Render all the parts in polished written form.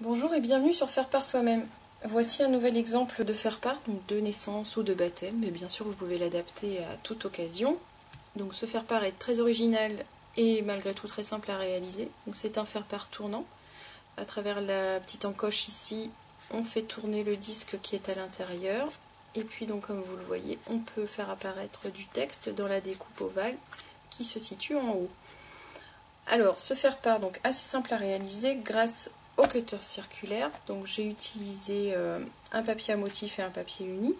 Bonjour et bienvenue sur Faire part soi-même. Voici un nouvel exemple de faire part, donc de naissance ou de baptême, mais bien sûr vous pouvez l'adapter à toute occasion. Donc ce faire part est très original et malgré tout très simple à réaliser. Donc c'est un faire part tournant. À travers la petite encoche ici, on fait tourner le disque qui est à l'intérieur. Et puis donc comme vous le voyez, on peut faire apparaître du texte dans la découpe ovale qui se situe en haut. Alors ce faire part donc assez simple à réaliser grâce au cutter circulaire. Donc j'ai utilisé un papier à motif et un papier uni,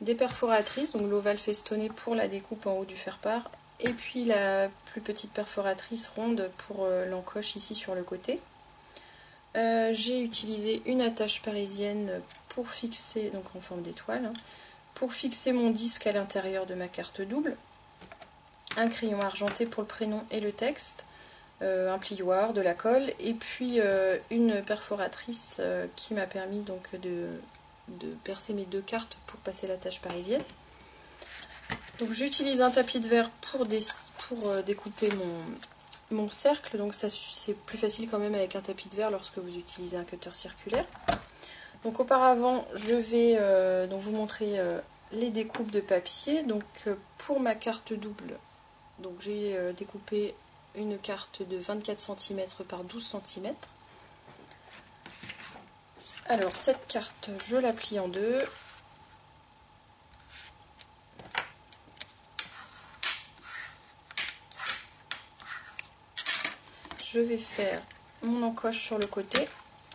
des perforatrices, donc l'ovale festonné pour la découpe en haut du faire part, et puis la plus petite perforatrice ronde pour l'encoche ici sur le côté. J'ai utilisé une attache parisienne pour fixer, donc en forme d'étoile, pour fixer mon disque à l'intérieur de ma carte double, un crayon argenté pour le prénom et le texte, un plioir, de la colle, et puis une perforatrice qui m'a permis donc de percer mes deux cartes pour passer la tâche parisienne. Donc j'utilise un tapis de verre pour découper mon cercle, donc c'est plus facile quand même avec un tapis de verre lorsque vous utilisez un cutter circulaire. Donc auparavant je vais donc vous montrer les découpes de papier. Donc pour ma carte double, donc j'ai découpé une carte de 24 cm par 12 cm. Alors cette carte, je la plie en deux. Je vais faire mon encoche sur le côté.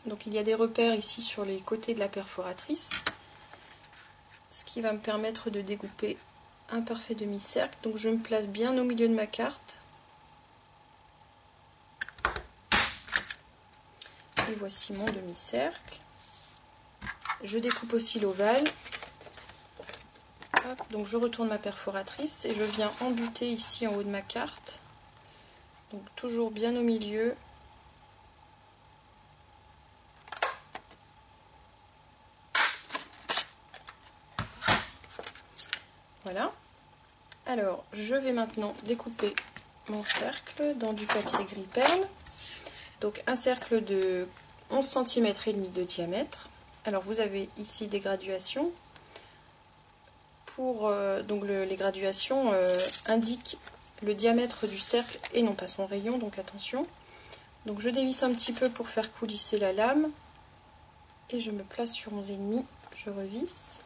Donc il y a des repères ici sur les côtés de la perforatrice, ce qui va me permettre de découper un parfait demi-cercle. Donc je me place bien au milieu de ma carte. Et voici mon demi-cercle. Je découpe aussi l'ovale. Donc je retourne ma perforatrice et je viens embuter ici en haut de ma carte. Donc toujours bien au milieu. Voilà. Alors je vais maintenant découper mon cercle dans du papier gris perle. Donc un cercle de 11 cm et demi de diamètre. Alors vous avez ici des graduations. Donc les graduations indiquent le diamètre du cercle et non pas son rayon, donc attention. Donc je dévisse un petit peu pour faire coulisser la lame. Et je me place sur 11,5, je revisse.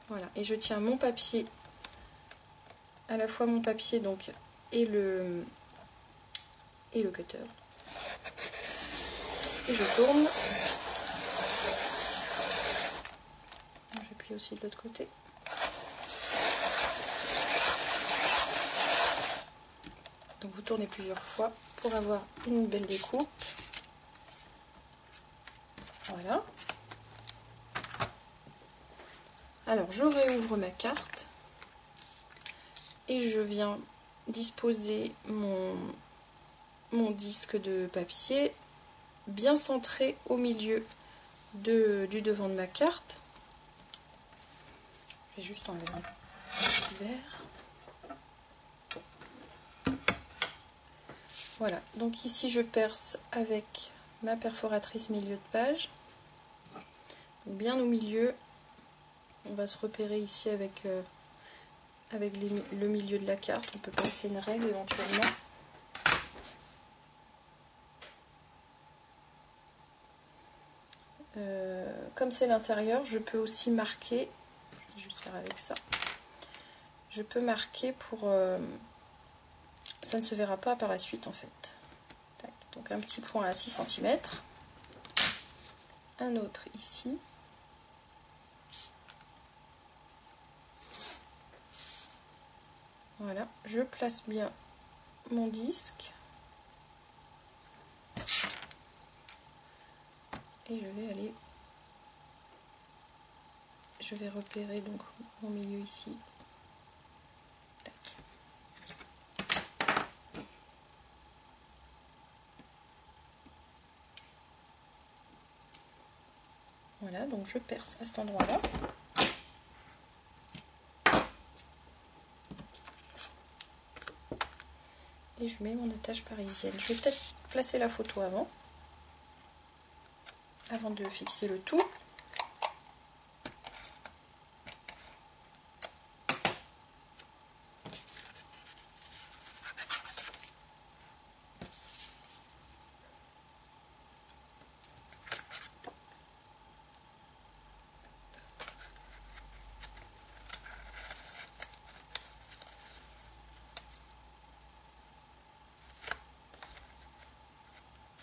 Voilà, et je tiens mon papier, à la fois mon papier donc et le cutter. Et je tourne. Je plie aussi de l'autre côté. Donc vous tournez plusieurs fois pour avoir une belle découpe. Voilà. Alors je réouvre ma carte et je viens disposer mon disque de papier bien centré au milieu du devant de ma carte. Je vais juste enlever mon petit verre. Voilà, donc ici je perce avec ma perforatrice milieu de page. Donc bien au milieu, on va se repérer ici avec le milieu de la carte. On peut passer une règle éventuellement. Comme c'est l'intérieur, je peux aussi marquer, je vais juste faire avec ça, je peux marquer pour... ça ne se verra pas par la suite en fait. Tac. Donc un petit point à 6 cm, un autre ici, voilà, je place bien mon disque et je vais repérer donc mon milieu ici. Tac. Voilà, donc je perce à cet endroit-là. et je mets mon attache parisienne. Je vais peut-être placer la photo avant de fixer le tout.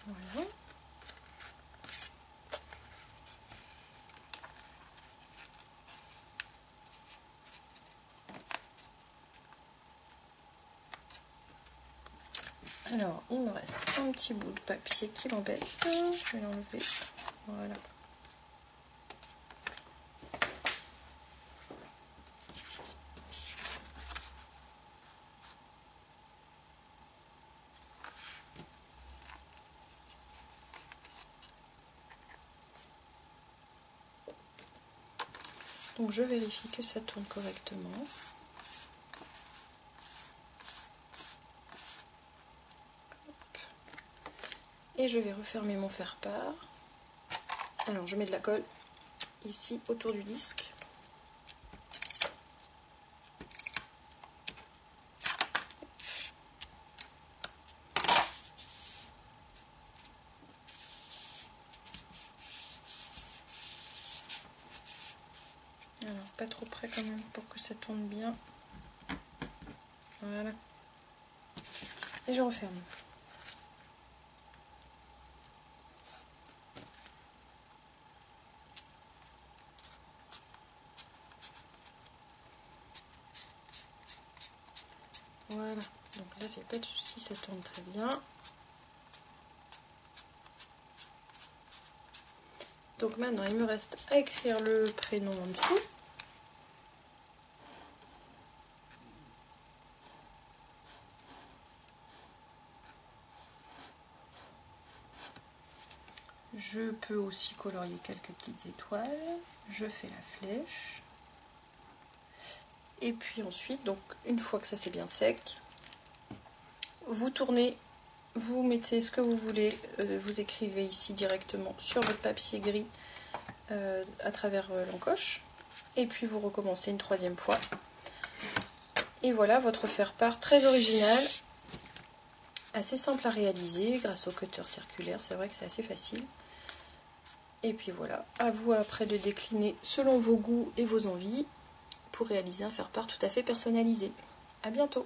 Voilà. Alors, il me reste un petit bout de papier qui m'embête. Je vais l'enlever. Voilà. Donc je vérifie que ça tourne correctement. Hop. Et je vais refermer mon faire-part. Alors je mets de la colle ici autour du disque. Alors pas trop près quand même pour que ça tourne bien. Voilà. Et je referme. Voilà. Donc là, il n'y a pas de souci, ça tourne très bien. Donc maintenant, il me reste à écrire le prénom en dessous. Je peux aussi colorier quelques petites étoiles. Je fais la flèche. Et puis ensuite, donc une fois que ça c'est bien sec, vous tournez, vous mettez ce que vous voulez, vous écrivez ici directement sur votre papier gris à travers l'encoche. Et puis vous recommencez une troisième fois. Et voilà votre faire-part très original, assez simple à réaliser grâce au cutter circulaire. C'est vrai que c'est assez facile. Et puis voilà, à vous après de décliner selon vos goûts et vos envies pour réaliser un faire-part tout à fait personnalisé. À bientôt!